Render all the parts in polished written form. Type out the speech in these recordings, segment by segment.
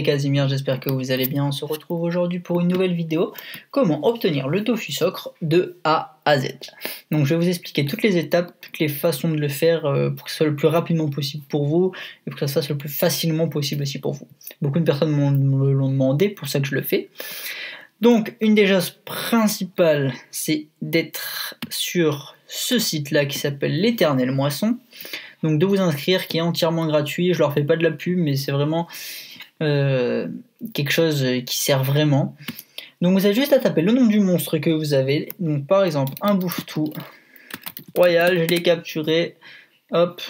c'est Casimir, j'espère que vous allez bien. On se retrouve aujourd'hui pour une nouvelle vidéo. Comment obtenir le Dofus Ocre de A à Z. Donc je vais vous expliquer toutes les étapes, toutes les façons de le faire pour que ce soit le plus rapidement possible pour vous et pour que ça se fasse le plus facilement possible aussi pour vous. Beaucoup de personnes me l'ont demandé, pour ça que je le fais. Donc une des choses principales, c'est d'être sur ce site-là qui s'appelle l'Éternelle Moisson. Donc de vous inscrire, qui est entièrement gratuit. Je leur fais pas de la pub, mais c'est vraiment quelque chose qui sert vraiment. Donc vous avez juste à taper le nom du monstre que vous avez. Donc par exemple un bouffe-tout royal, je l'ai capturé. Hop,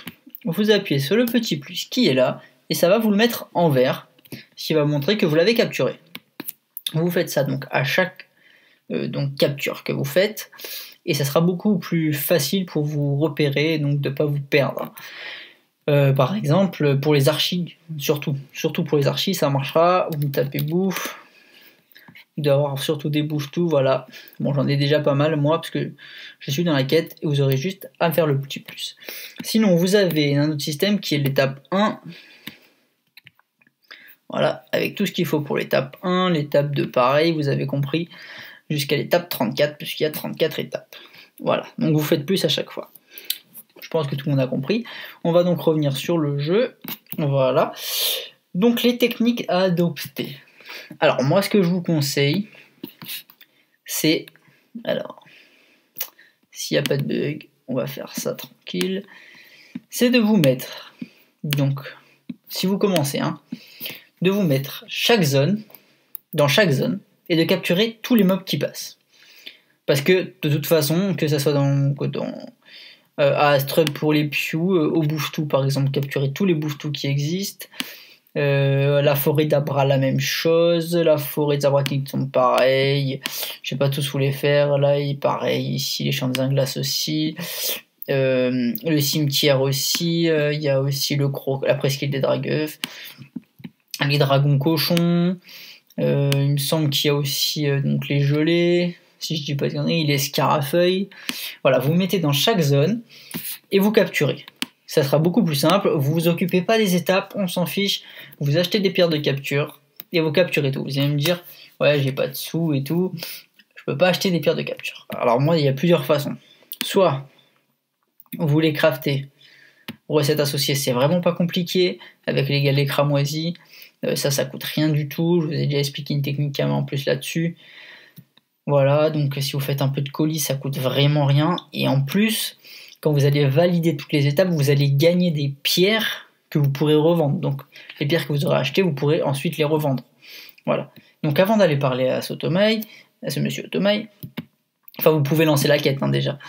vous appuyez sur le petit plus qui est là et ça va vous le mettre en vert, ce qui va montrer que vous l'avez capturé. Vous faites ça donc à chaque capture que vous faites. Et ça sera beaucoup plus facile pour vous repérer, donc de ne pas vous perdre. Par exemple, pour les archis, surtout pour les archis, ça marchera. Vous tapez bouffe, vous devez avoir surtout des bouffes-tout, voilà. Bon, j'en ai déjà pas mal, moi, parce que je suis dans la quête, et vous aurez juste à faire le petit plus. Sinon, vous avez un autre système qui est l'étape 1. Voilà, avec tout ce qu'il faut pour l'étape 1, l'étape 2, pareil, vous avez compris, jusqu'à l'étape 34, puisqu'il y a 34 étapes. Voilà, donc vous faites plus à chaque fois. Je pense que tout le monde a compris. On va donc revenir sur le jeu. Voilà. Donc les techniques à adopter. Alors moi, ce que je vous conseille, c'est... Alors, s'il n'y a pas de bug, on va faire ça tranquille. C'est de vous mettre... Donc, si vous commencez, de vous mettre dans chaque zone, et de capturer tous les mobs qui passent. Parce que, de toute façon, que ça soit à Astrub pour les Pew, au Bouffe-Tout par exemple, capturer tous les Bouffe-Tout qui existent, la forêt d'Abra la même chose, la forêt de Zabraknit pareil, je sais pas tous vous les faire, là pareil, ici les champs de Zinglas aussi, le cimetière aussi, il y a aussi la presqu'île des Dragueufs, les dragons cochons, il me semble qu'il y a aussi donc les gelées, si je dis pas de conneries, les scarafeuilles. Voilà, vous mettez dans chaque zone et vous capturez. Ça sera beaucoup plus simple, vous vous occupez pas des étapes, on s'en fiche, vous achetez des pierres de capture et vous capturez tout. Vous allez me dire, ouais, j'ai pas de sous et tout, je peux pas acheter des pierres de capture. Alors moi, il y a plusieurs façons. Soit vous les craftez, recettes associées, c'est vraiment pas compliqué, avec les galets cramoisis. Ça coûte rien du tout, je vous ai déjà expliqué une technique en plus là-dessus. Voilà, donc si vous faites un peu de colis, ça coûte vraiment rien. Et en plus, quand vous allez valider toutes les étapes, vous allez gagner des pierres que vous pourrez revendre. Donc les pierres que vous aurez achetées, vous pourrez ensuite les revendre. Voilà. Donc avant d'aller parler à ce monsieur Otomai, enfin vous pouvez lancer la quête déjà.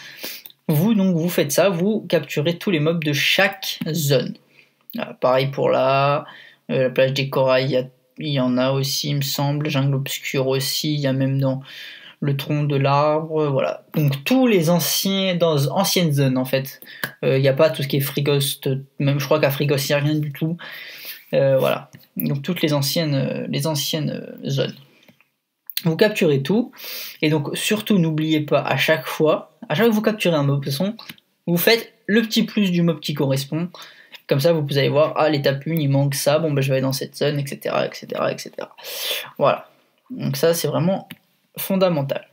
Vous faites ça, vous capturez tous les mobs de chaque zone. Voilà, pareil pour la plage des corails, il y en a aussi, il me semble, jungle obscur aussi, il y a même dans le tronc de l'arbre, voilà. Donc tous les anciennes zones en fait. Il n'y a pas tout ce qui est Frigost, même je crois qu'à Frigost il n'y a rien du tout. Voilà. Donc toutes les anciennes zones. Vous capturez tout, et donc surtout n'oubliez pas à chaque fois que vous capturez un mob, vous faites le petit plus du mob qui correspond. Comme ça, vous allez voir, l'étape 1, il manque ça, bon, je vais aller dans cette zone, etc., etc., etc. Voilà. Donc ça, c'est vraiment fondamental.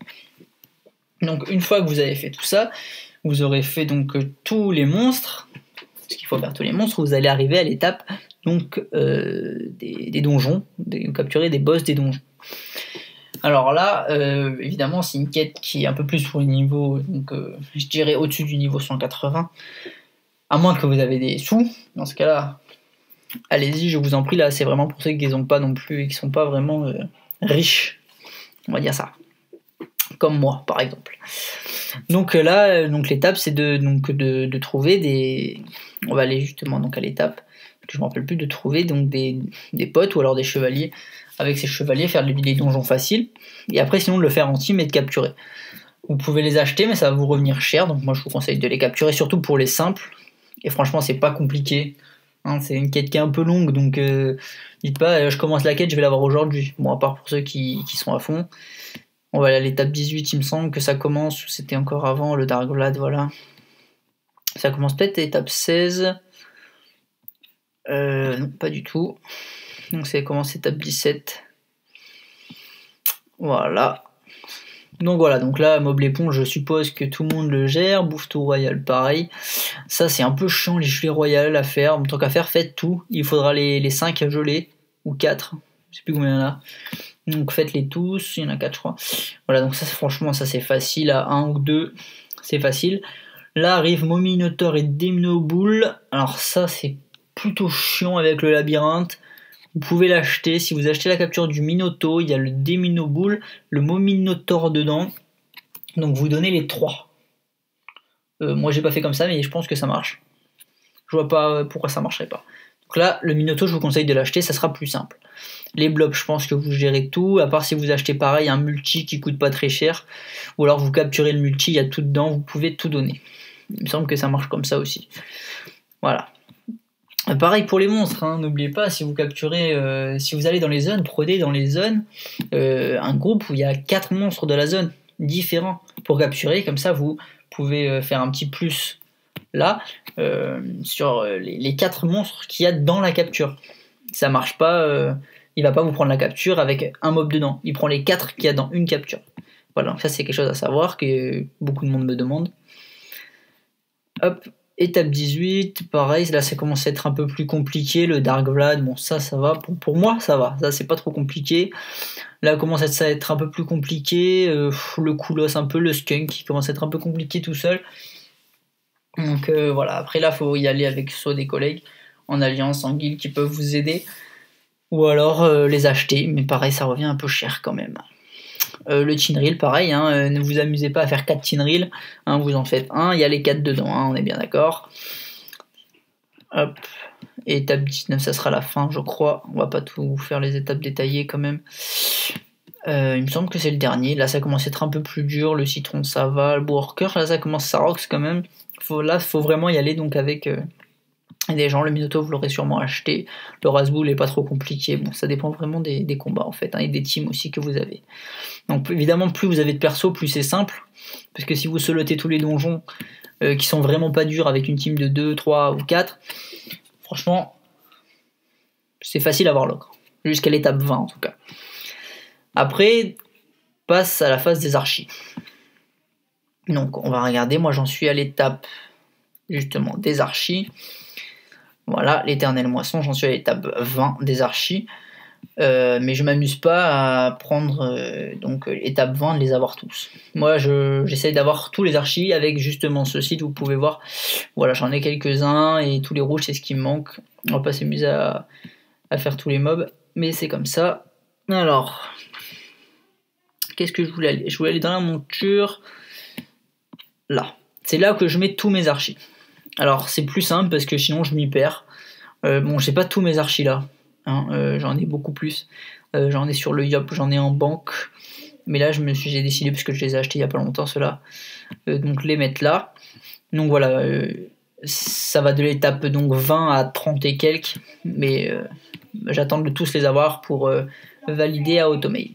Donc, une fois que vous avez fait tout ça, vous aurez fait donc tous les monstres, parce qu'il faut faire tous les monstres, vous allez arriver à l'étape donc des donjons, capturer des boss des donjons. Alors là, évidemment, c'est une quête qui est un peu plus pour le niveau, donc je dirais au-dessus du niveau 180. À moins que vous avez des sous, dans ce cas-là, allez-y, je vous en prie, là, c'est vraiment pour ceux qui n'ont pas non plus, et qui sont pas vraiment riches, on va dire ça. Comme moi, par exemple. Donc là, l'étape, c'est de trouver des... On va aller justement à l'étape, que je ne me rappelle plus, de trouver donc des potes ou alors des chevaliers. Avec ces chevaliers, faire des donjons faciles. Et après, sinon, de le faire en team et de capturer. Vous pouvez les acheter, mais ça va vous revenir cher. Donc moi, je vous conseille de les capturer, surtout pour les simples. Et franchement, c'est pas compliqué. C'est une quête qui est un peu longue, donc dites pas je commence la quête, je vais l'avoir aujourd'hui. Bon, à part pour ceux qui sont à fond. On va aller à l'étape 18, il me semble que ça commence, ou c'était encore avant, le Darkblade, voilà. Ça commence peut-être à l'étape 16. Non, pas du tout. Donc c'est commencé étape 17. Voilà. Donc voilà, donc là, mob l'éponge, je suppose que tout le monde le gère. Bouffe tout royal, pareil. Ça, c'est un peu chiant, les gelées royales à faire. En tant qu'à faire, faites tout. Il faudra les 5 gelées, ou 4. Je sais plus combien il y en a. Donc faites-les tous, il y en a 4 je crois. Voilà, donc ça franchement ça c'est facile, à 1 ou 2, c'est facile. Là arrive mon Minotaur et Déminoboule. Alors ça c'est plutôt chiant avec le labyrinthe. Vous pouvez l'acheter, si vous achetez la capture du Minotaur, il y a le Déminoboule, le Minotaur dedans. Donc vous donnez les 3. Moi j'ai pas fait comme ça mais je pense que ça marche. Je vois pas pourquoi ça marcherait pas. Donc là le Minotaur je vous conseille de l'acheter, ça sera plus simple. Les blobs, je pense que vous gérez tout, à part si vous achetez pareil un multi qui coûte pas très cher, ou alors vous capturez le multi, il y a tout dedans, vous pouvez tout donner. Il me semble que ça marche comme ça aussi. Voilà. Pareil pour les monstres, hein, n'oubliez pas, si vous capturez, si vous allez dans les zones, prenez dans les zones un groupe où il y a 4 monstres de la zone différents pour capturer, comme ça vous pouvez faire un petit plus là sur les 4 monstres qu'il y a dans la capture. Ça marche pas. Il va pas vous prendre la capture avec un mob dedans. Il prend les 4 qu'il y a dans une capture. Voilà, ça c'est quelque chose à savoir que beaucoup de monde me demande. Hop, étape 18, pareil, là ça commence à être un peu plus compliqué. Le Dark Vlad, bon ça va. Pour moi ça va, ça c'est pas trop compliqué. Là commence à être un peu plus compliqué. Le Koulos un peu, le Skunk qui commence à être un peu compliqué tout seul. Donc voilà, après là faut y aller avec soit des collègues en alliance, en guild qui peuvent vous aider. Ou alors les acheter, mais pareil, ça revient un peu cher quand même. Le Tinril, pareil, hein, ne vous amusez pas à faire 4 Tinril, hein, vous en faites un, il y a les 4 dedans, hein, on est bien d'accord. Hop, et étape 19, ça sera la fin, je crois. On va pas tout faire les étapes détaillées quand même. Il me semble que c'est le dernier, là ça commence à être un peu plus dur, le citron ça va, le worker, là ça commence à rox quand même. Là, faut vraiment y aller donc avec... des gens, le Minotaur vous l'aurez sûrement acheté, le Razboul est pas trop compliqué, bon ça dépend vraiment des combats en fait, hein, et des teams aussi que vous avez. Donc évidemment plus vous avez de persos, plus c'est simple, parce que si vous solotez tous les donjons qui sont vraiment pas durs avec une team de 2, 3 ou 4, franchement c'est facile à avoir l'ogre, jusqu'à l'étape 20 en tout cas. Après, passe à la phase des archis. Donc on va regarder, moi j'en suis à l'étape justement des archis. Voilà, l'éternelle moisson, j'en suis à l'étape 20 des archis. Mais je m'amuse pas à prendre donc l'étape 20 de les avoir tous. Moi j'essaye d'avoir tous les archis avec justement ce site, vous pouvez voir. Voilà, j'en ai quelques-uns et tous les rouges c'est ce qui me manque. On va pas s'amuser à faire tous les mobs, mais c'est comme ça. Alors, qu'est-ce que je voulais aller? Je voulais aller dans la monture. Là. C'est là que je mets tous mes archis. Alors c'est plus simple parce que sinon je m'y perds. Bon, j'ai pas tous mes archis là, hein, j'en ai beaucoup plus. J'en ai sur le Yop, j'en ai en banque. Mais là j'ai décidé, parce que je les ai achetés il y a pas longtemps ceux-là, donc les mettre là. Donc voilà, ça va de l'étape donc 20 à 30 et quelques, mais j'attends de tous les avoir pour valider à Automai.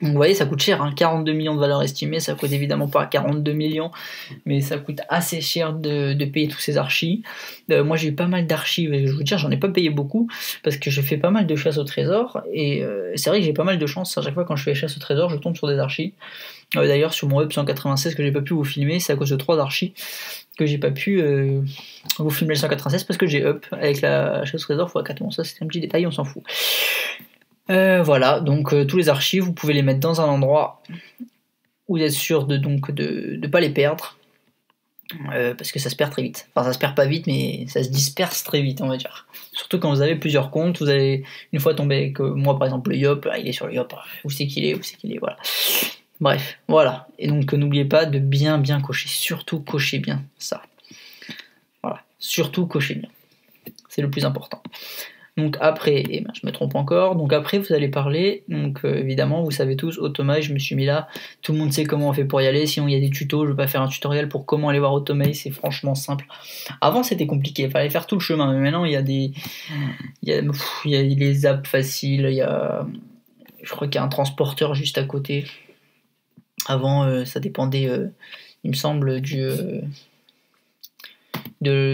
Donc vous voyez, ça coûte cher, hein, 42 millions de valeur estimée, ça coûte évidemment pas 42 millions, mais ça coûte assez cher de payer tous ces archis. Moi j'ai eu pas mal d'archis, je vous dire, j'en ai pas payé beaucoup, parce que je fais pas mal de chasse au trésor, et c'est vrai que j'ai pas mal de chance, à chaque fois quand je fais chasse au trésor, je tombe sur des archis. D'ailleurs sur mon web 196 que j'ai pas pu vous filmer, c'est à cause de 3 archis que j'ai pas pu vous filmer le 196, parce que j'ai up avec la chasse au trésor x4, bon ça c'est un petit détail, on s'en fout. Voilà, donc tous les archives, vous pouvez les mettre dans un endroit où vous êtes sûr de pas les perdre, parce que ça se perd très vite. Enfin, ça se perd pas vite, mais ça se disperse très vite, on va dire. Surtout quand vous avez plusieurs comptes, vous allez une fois tomber avec moi, par exemple, le Yop, il est sur le Yop, où c'est qu'il est, voilà. Bref, voilà. Et donc n'oubliez pas de bien cocher, surtout cochez bien ça. Voilà, surtout cochez bien. C'est le plus important. Donc après, je me trompe encore, donc après vous allez parler, donc évidemment vous savez tous, Automai, je me suis mis là, tout le monde sait comment on fait pour y aller, sinon il y a des tutos, je vais pas faire un tutoriel pour comment aller voir Automai, c'est franchement simple. Avant c'était compliqué, il fallait faire tout le chemin, mais maintenant il y a les apps faciles, je crois qu'il y a un transporteur juste à côté. Avant ça dépendait, il me semble, du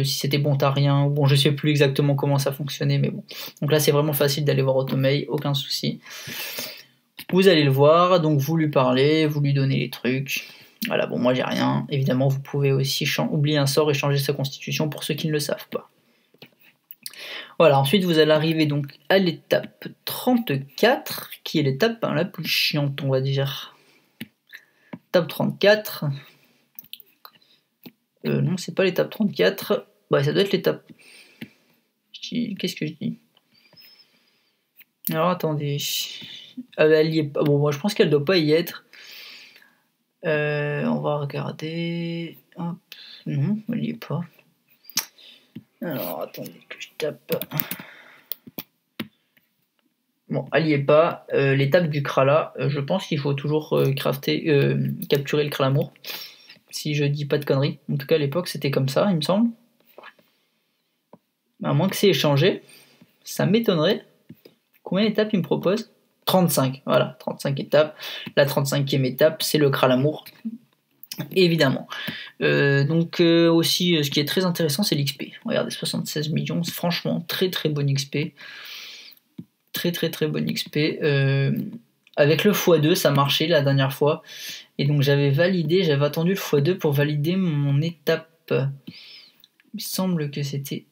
si c'était bontarien, ou bon, je sais plus exactement comment ça fonctionnait, mais bon. Donc là, c'est vraiment facile d'aller voir Automail, aucun souci. Vous allez le voir, donc vous lui parlez, vous lui donnez les trucs. Voilà, bon, moi j'ai rien. Évidemment, vous pouvez aussi oublier un sort et changer sa constitution pour ceux qui ne le savent pas. Voilà, ensuite vous allez arriver donc à l'étape 34, qui est l'étape la plus chiante, on va dire. Étape 34. Non, c'est pas l'étape 34. Ouais, ça doit être l'étape. Qu'est-ce que je dis? Alors attendez. Elle y est pas. Bon, moi je pense qu'elle doit pas y être. On va regarder. Hop. Non, elle y est pas. Alors attendez que je tape. Bon, elle y est pas. L'étape du Krala, je pense qu'il faut toujours capturer le Kralamour. Si je dis pas de conneries. En tout cas, à l'époque, c'était comme ça, il me semble. À moins que c'est échangé. Ça m'étonnerait. Combien d'étapes il me propose? 35, voilà, 35 étapes. La 35e étape, c'est le Kralamour, évidemment. Donc aussi, ce qui est très intéressant, c'est l'XP. Regardez, 76 millions, c'est franchement très très bon XP. Très très très bon XP. Avec le x2, ça marchait la dernière fois. Et donc j'avais attendu le x2 pour valider mon étape. Il me semble que c'était...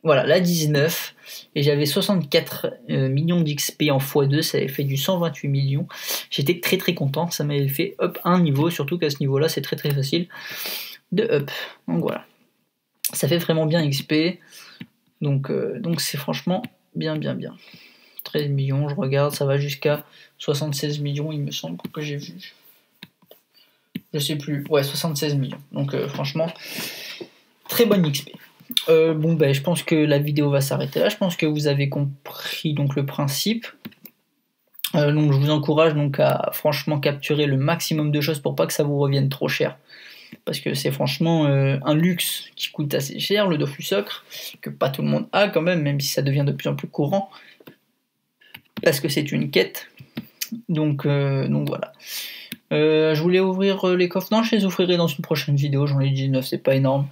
Voilà, la 19, et j'avais 64 millions d'XP en x2, ça avait fait du 128 millions. J'étais très très content, ça m'avait fait up un niveau, surtout qu'à ce niveau-là, c'est très très facile de up. Donc voilà, ça fait vraiment bien XP, donc c'est franchement bien. 13 millions, je regarde, ça va jusqu'à 76 millions, il me semble que j'ai vu. Je sais plus, ouais, 76 millions, donc franchement, très bonne XP. Bon ben je pense que la vidéo va s'arrêter là, je pense que vous avez compris donc le principe. Donc je vous encourage donc à franchement capturer le maximum de choses pour pas que ça vous revienne trop cher. Parce que c'est franchement un luxe qui coûte assez cher, le Dofus Ocre, que pas tout le monde a quand même si ça devient de plus en plus courant. Parce que c'est une quête. Donc voilà. Je voulais ouvrir les coffres. Non, je les ouvrirai dans une prochaine vidéo, j'en ai 19, c'est pas énorme.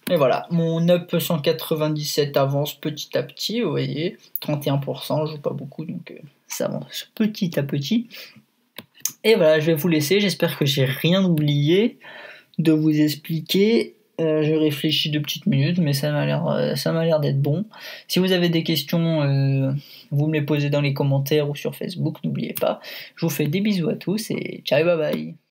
Et voilà, mon up 197 avance petit à petit, vous voyez, 31%, je joue pas beaucoup, donc ça avance petit à petit. Et voilà, je vais vous laisser, j'espère que j'ai rien oublié de vous expliquer. Je réfléchis 2 petites minutes, mais ça m'a l'air d'être bon. Si vous avez des questions, vous me les posez dans les commentaires ou sur Facebook, n'oubliez pas. Je vous fais des bisous à tous et ciao, bye bye.